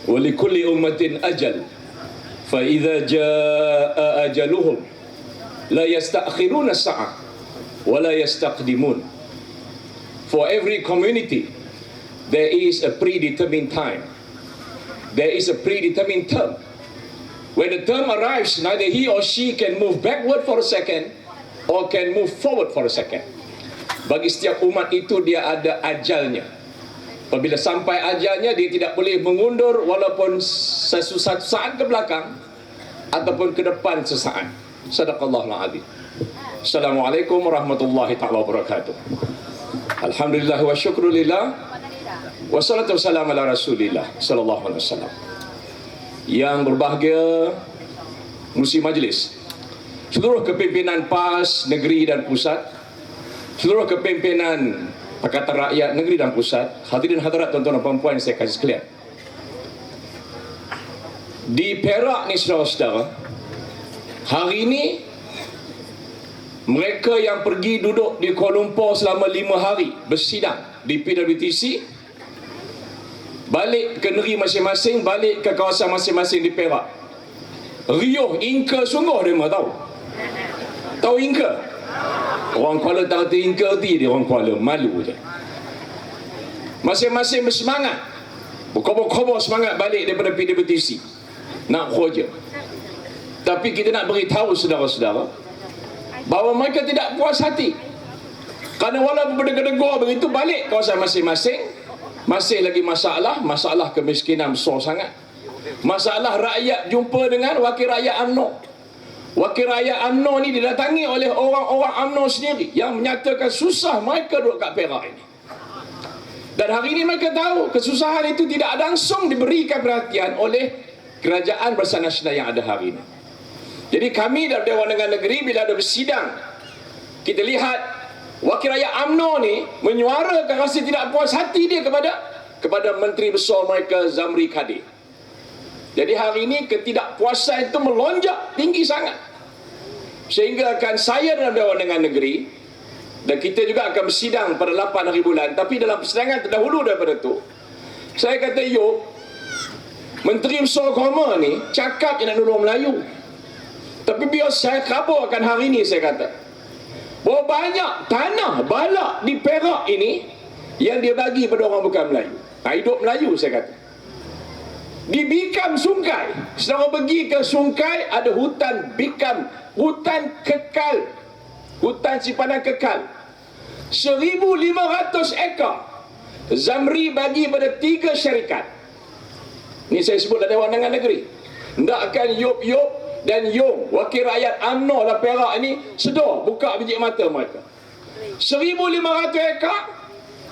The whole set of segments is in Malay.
Wa likulli ummatin ajal. Fa idza jaa ajaluhum la yasta'khiruna sa'ah wa la yastaqdimun. For every community there is a predetermined time. There is a predetermined term. When the term arrives, neither he or she can move backward for a second or can move forward for a second. Bagi setiap umat itu dia ada ajalnya. Apabila sampai ajalnya, dia tidak boleh mengundur walaupun satu saat ke belakang ataupun ke depan sesaat. Sadaqallahul azim. Assalamualaikum warahmatullahi taala wabarakatuh. Alhamdulillah wa syukrulillah. Wassalatu wassalamu ala Rasulillah sallallahu alaihi wasallam. Yang berbahagia Musi Majlis, seluruh kepimpinan PAS negeri dan pusat, seluruh kepimpinan Pakatan Rakyat negeri dan pusat, hadirin hadirat tuan-tuan dan puan-puan saya kasih sekalian. Di Perak ni saudara-saudara, hari ini mereka yang pergi duduk di Kuala Lumpur selama 5 hari bersidang di PWTC, balik ke negeri masing-masing, balik ke kawasan masing-masing di Perak, riuh ingka sungguh dia mah tahu. Tahu ingka? Orang Kuala tak kata ingka ti, dia orang Kuala malu je. Masing-masing bersemangat, berkobar-kobar semangat balik daripada PWTC nak kerja. Tapi kita nak beritahu saudara-saudara bahawa mereka tidak puas hati, kerana walaupun berdegar-degar begitu, balik kawasan masing-masing masih lagi masalah kemiskinan besar sangat. Masalah rakyat jumpa dengan wakil rakyat UMNO. Wakil rakyat UMNO ni didatangi oleh orang-orang UMNO sendiri yang menyatakan susah mereka duduk kat Perak ini. Dan hari ini mereka tahu kesusahan itu tidak langsung diberikan perhatian oleh kerajaan Barisan Nasional yang ada hari ini. Jadi kami dari Dewan Undangan Negeri bila ada bersidang, kita lihat wakil rakyat UMNO ni menyuarakan rasa tidak puas hati dia kepada Menteri Besar mereka Zamri Khadir. Jadi hari ini ketidakpuasan itu melonjak tinggi sangat, sehingga akan saya dalam Dewan Undangan Negeri, dan kita juga akan bersidang pada 8 hari bulan. Tapi dalam persidangan terdahulu daripada itu, saya kata, Menteri Besar Agama ni cakap je nak nolong Melayu, tapi biar saya kabarkan hari ini, saya kata bahawa banyak tanah balak di Perak ini yang dia bagi pada orang bukan Melayu. Hidup Melayu, saya kata. Di Bikam Sungkai, saudara pergi ke Sungkai, ada hutan Bikam, hutan kekal, hutan simpanan kekal, 1,500 ekar. Zamri bagi pada 3 syarikat. Ni saya sebut dalam Dewan Undangan Negeri. Hendakkan Yop dan Yong, wakil rakyat UMNO dalam Perak ini, sedar buka biji mata mereka. 1,500 ekar,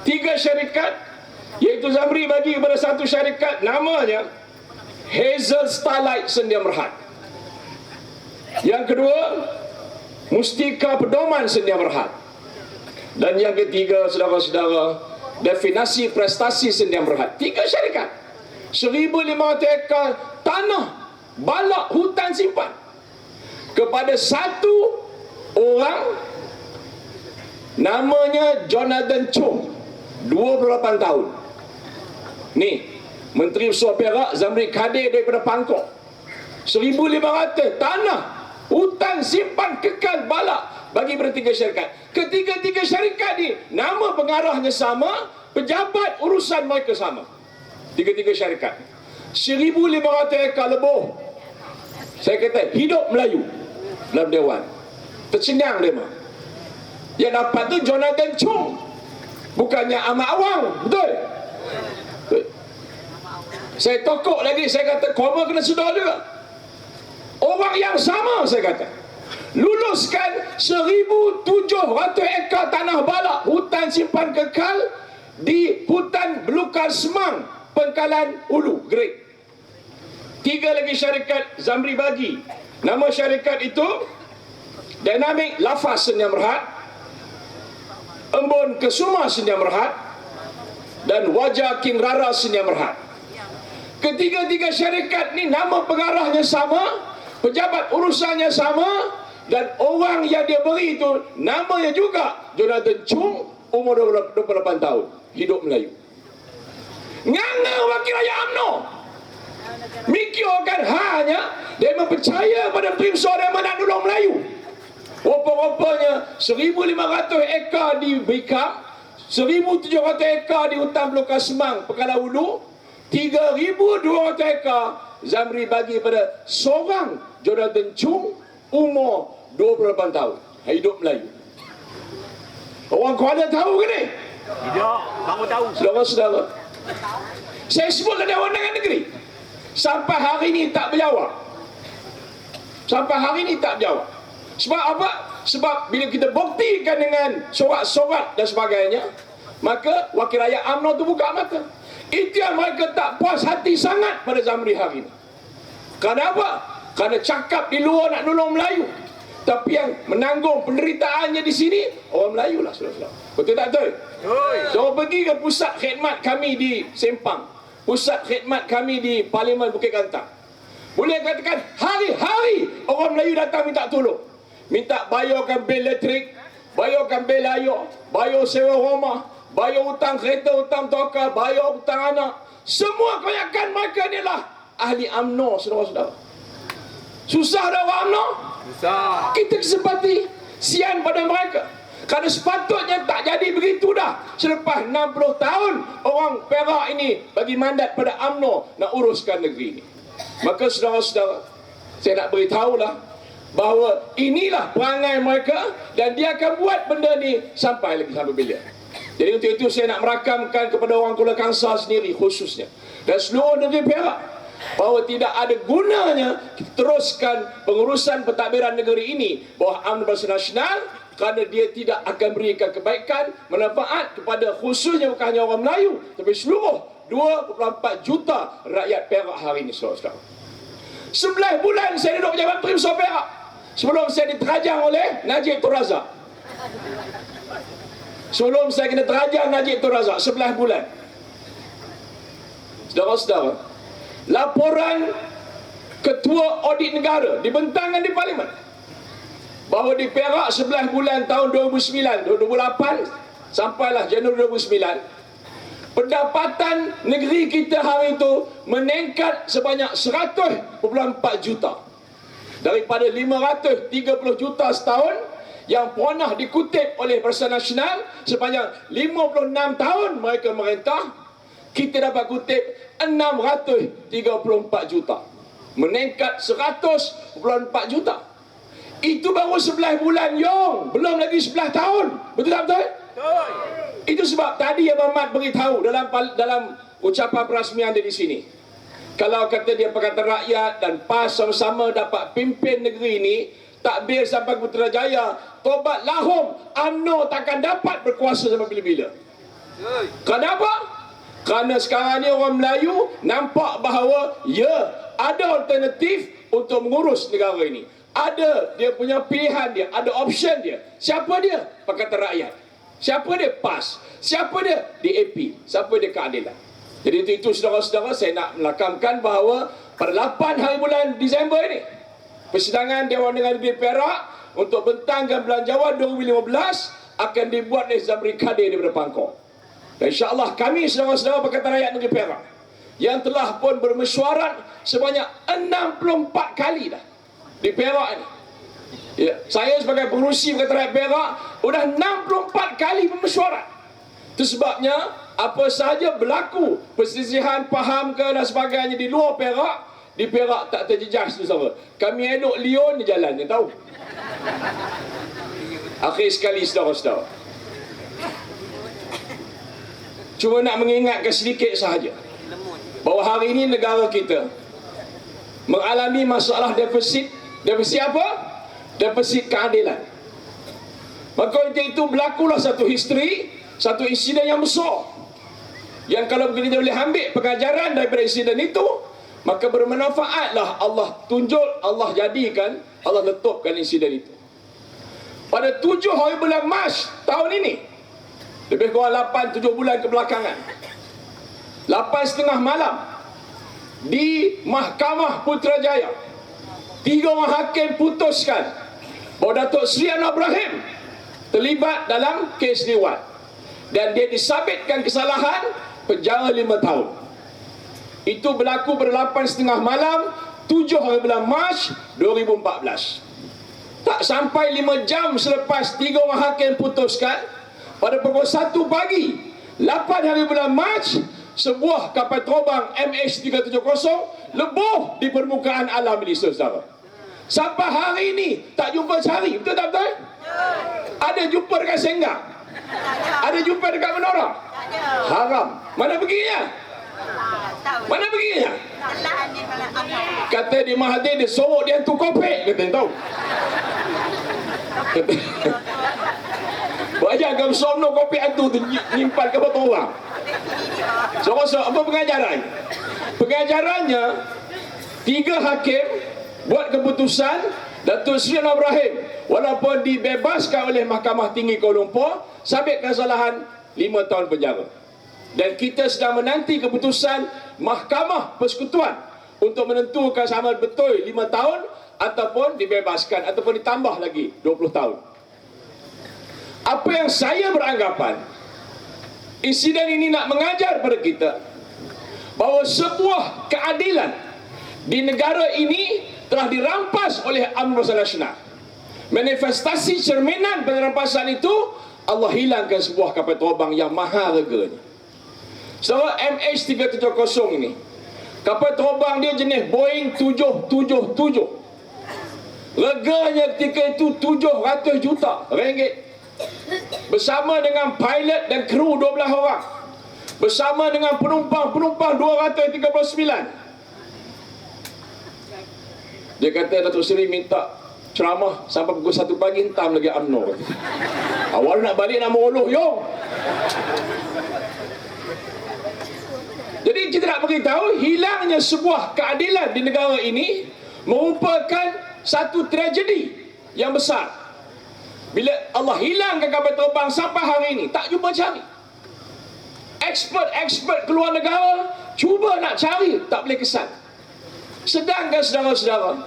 3 syarikat, iaitu Zamri bagi kepada satu syarikat namanya Hazel Starlight Sedia Berhad. Yang kedua, Mustika Pedoman Sedia Berhad. Dan yang ketiga, saudara-saudara, Definasi Prestasi Sedia Berhad. 3 syarikat, 1,500 ekar tanah balak hutan simpan kepada satu orang namanya Jonathan Chong, 28 tahun. Ni Menteri Besar Perak Zamri Khadir daripada Pangkor. 1,500 tanah hutan simpan kekal balak bagi pada 3 syarikat. Ketiga-tiga syarikat ni nama pengarahnya sama, pejabat urusan mereka sama. 3 syarikat, 1,500 ekar lebih. Saya kata hidup Melayu dalam Dewan. Tercengang dia mah. Yang dapat tu Jonathan Chong, bukannya Ahmad Awang. Betul? Saya tokok lagi, saya kata koma kena sedar juga. Orang yang sama, saya kata, luluskan 1,700 ekar tanah balak hutan simpan kekal di hutan Belukar Semang, Pengkalan Ulu, Gerik. 3 lagi syarikat Zamri bagi. Nama syarikat itu Dynamic Lafaz Sedia Berhad, Embun Kesuma Sedia Berhad, dan Wajah King Rara Sedia Berhad. Ketiga-tiga syarikat ni nama pengarahnya sama, pejabat urusannya sama, dan orang yang dia beri itu namanya juga Jonathan Chong, umur 28 tahun, hidup Melayu. Nganga wakil rakyat UMNO. Mikirkan hanya dia mempercaya pada Prim Suara nak nolong Melayu. Rupa-rupanya 1,500 ekar di Bikam, 1,700 ekar di hutan Belukar Semang, Pekanbaru Hulu, 3,200 ekar Zamri bagi pada seorang Jonathan Chung, umur 28 tahun. Hidup Melayu. Orang Kuala tahu ke ni? Tidak, baru tahu. Saudara-saudara, saya sebut ke Dewan Undangan Negeri, sampai hari ini tak berjawab. Sampai hari ini tak berjawab. Sebab apa? Sebab bila kita buktikan dengan sorat-sorat dan sebagainya, maka wakil rakyat UMNO tu buka mata. Itu yang mereka tak puas hati sangat pada Zamri hari ini. Kerana apa? Kerana cakap di luar nak nolong Melayu, tapi yang menanggung penderitaannya di sini orang Melayu lah, saudara-saudara. Betul tak betul? So pergi ke pusat khidmat kami di Sempang, pusat khidmat kami di Parlimen Bukit Kantang, boleh katakan hari-hari orang Melayu datang minta tolong, minta bayarkan bil elektrik, bayarkan bil air, bayar sewa rumah, bayar hutang kereta, hutang tokar, bayar hutang anak. Semua kebanyakan mereka ni lah ahli UMNO, saudara-saudara. Susah dah orang UMNO? Susah. Kita kesempati sian pada mereka. Kerana sepatutnya tak jadi begitu dah. Selepas 60 tahun orang Perak ini bagi mandat pada UMNO nak uruskan negeri ini. Maka saudara-saudara, saya nak beritahulah bahawa inilah perangai mereka dan dia akan buat benda ni sampai bila. Jadi untuk itu saya nak merakamkan kepada orang Kuala Kangsar sendiri khususnya dan seluruh negeri Perak bahawa tidak ada gunanya kita teruskan pengurusan pentadbiran negeri ini bawah UMNO Barisan Nasional, kerana dia tidak akan berikan kebaikan, manfaat kepada khususnya bukan hanya orang Melayu tapi seluruh 2.4 juta rakyat Perak hari ini, saudara-saudara. 11 bulan saya duduk pejabat Prim Suara Perak sebelum saya diterajang oleh Najib Tun Razak. Sebelum saya kena terajang Najib Tun Razak 11 bulan. Saudara-saudara, laporan Ketua Audit Negara dibentangkan di Parlimen bahawa di Perak 11 bulan tahun 2009, 2008 sampailah Januari 2009, pendapatan negeri kita hari itu meningkat sebanyak 100.4 juta daripada 530 juta setahun yang pernah dikutip oleh Barisan Nasional sepanjang 56 tahun mereka merintah. Kita dapat kutip 634 juta, meningkat 100.4 juta. Itu baru 11 bulan Yong, belum lagi 11 tahun. Betul tak betul? Betul. Itu sebab tadi Abang Mat beritahu dalam ucapan perasmian dia di sini, kalau kata dia Pakatan Rakyat dan PAS sama-sama dapat pimpin negeri ini, takbir sampai Putrajaya, tobat lahum, UMNO takkan dapat berkuasa sampai bila-bila. Kenapa? Kerana sekarang ni orang Melayu nampak bahawa ya, ada alternatif untuk mengurus negara ini. Ada dia punya pilihan dia, ada option dia. Siapa dia? Pakatan Rakyat. Siapa dia? PAS. Siapa dia? DAP. Siapa dia? Keadilan. Jadi itu saudara-saudara, saya nak melakamkan bahawa pada 8 hari bulan Disember ini, persidangan Dewan Undangan Negeri Perak untuk bentangkan belanjawan 2015 akan dibuat oleh Zamri Kadir daripada Pangkor. Dan insya-Allah kami saudara-saudara Pakatan Rakyat Negeri Perak yang telah pun bermesyuarat sebanyak 64 kali dah di Perak ini. Ya, saya sebagai pengerusi Pakatan Rakyat Perak sudah 64 kali bermesyuarat. Itu sebabnya apa sahaja berlaku perselisihan faham ke dan sebagainya di luar Perak, di Perak tak terjejas tu saudara. Kami elok Leon di jalan, dia tahu. Akhir sekali saudara-saudara, cuma nak mengingatkan sedikit sahaja bahawa hari ini negara kita mengalami masalah defisit. Defisit apa? Defisit keadilan. Maka itu berlakulah satu history, satu insiden yang besar, yang kalau kita boleh ambil pengajaran daripada insiden itu, maka bermanfaatlah. Allah tunjuk, Allah jadikan, Allah letupkan insiden itu. Pada 7 hari bulan Mac tahun ini, lebih kurang 8-7 bulan kebelakangan, 8:30 malam, di Mahkamah Putrajaya, 3 orang hakim putuskan bahawa Datuk Seri Anwar Ibrahim terlibat dalam kes Dewan dan dia disabitkan kesalahan, penjara 5 tahun. Itu berlaku pada 8.30 malam 7 hari bulan Mac 2014. Tak sampai 5 jam selepas 3 orang hakim putuskan, pada pukul 1 pagi 8 hari bulan Mac, sebuah kapal terbang MH370 lebuh di permukaan alam ini, saudara. Sampai hari ini tak jumpa cari. Betul tak betul? Ada jumpa dekat Senggak? Ada jumpa dekat Menora? Haram. Mana perginya? Mana perginya? Kata di Mahathir, dia sorok dia hantu kopek. Kata tahu. Baca agam somno kopek hantu tu nyimpan ke botol orang. So apa pengajaran? Pengajarannya 3 hakim buat keputusan Datuk Seri Anwar Ibrahim walaupun dibebaskan oleh Mahkamah Tinggi Kuala Lumpur, sabit kesalahan 5 tahun penjara. Dan kita sedang menanti keputusan Mahkamah Persekutuan untuk menentukan sama betul 5 tahun ataupun dibebaskan ataupun ditambah lagi 20 tahun. Apa yang saya beranggapan, insiden ini nak mengajar pada kita bahawa sebuah keadilan di negara ini telah dirampas oleh UMNO Nasional. Manifestasi cerminan pada rampasan itu, Allah hilangkan sebuah kapal terbang yang mahal harganya. So MH370 ini, kapal terbang dia jenis Boeing 777. Reganya ketika itu 700 juta ringgit. Bersama dengan pilot dan kru 12 orang. Bersama dengan penumpang 239. Dia kata Datuk Seri minta ceramah sampai pukul 1 pagi, entam lagi UMNO. Awal nak balik nak menguluh, yo. Jadi kita nak beritahu hilangnya sebuah keadilan di negara ini merupakan satu tragedi yang besar. Bila Allah hilangkan kapal terbang sampai hari ini tak jumpa cari. Expert keluar negara cuba nak cari, tak boleh kesan. Sedangkan saudara-saudara,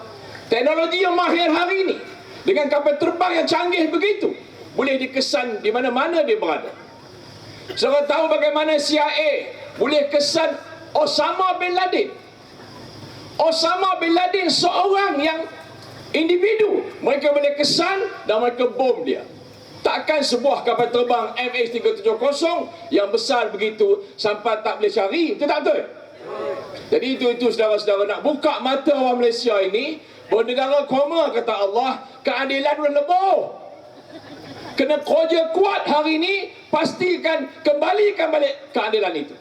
teknologi yang mahir hari ini dengan kapal terbang yang canggih begitu boleh dikesan di mana-mana dia berada. Saudara tahu bagaimana CIA boleh kesan Osama bin Laden. Osama bin Laden seorang yang individu, mereka boleh kesan dan mereka bom dia. Takkan sebuah kapal terbang MH370 yang besar begitu sampai tak boleh cari. Betul tak betul? Jadi itu saudara-saudara, nak buka mata orang Malaysia ini bahawa negara koma, kata Allah, keadilan sudah lebuh. Kena kerja kuat hari ini, pastikan kembalikan balik keadilan itu.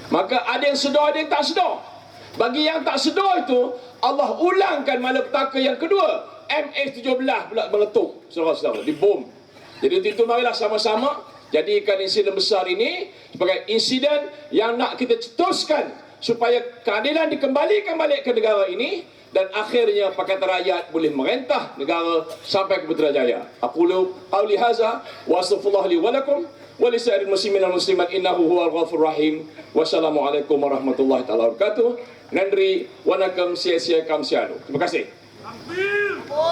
Maka ada yang sedar, ada yang tak sedar. Bagi yang tak sedar itu, Allah ulangkan malapetaka yang kedua, MH17 pula meletup, saudara-saudara, dibom. Jadi itu marilah sama-sama jadikan insiden besar ini sebagai insiden yang nak kita cetuskan supaya keadilan dikembalikan balik ke negara ini dan akhirnya Pakatan Rakyat boleh merentah negara sampai ke Putrajaya. Aqulu qauli hadza wa astaghfirullah li wa lakum wa li sa'iril muslimin wal muslimat innahu huwal ghafurur rahim. Wassalamualaikum warahmatullahi taala wabarakatuh. Nandri wanakam sia-sia kam sialu. Terima kasih.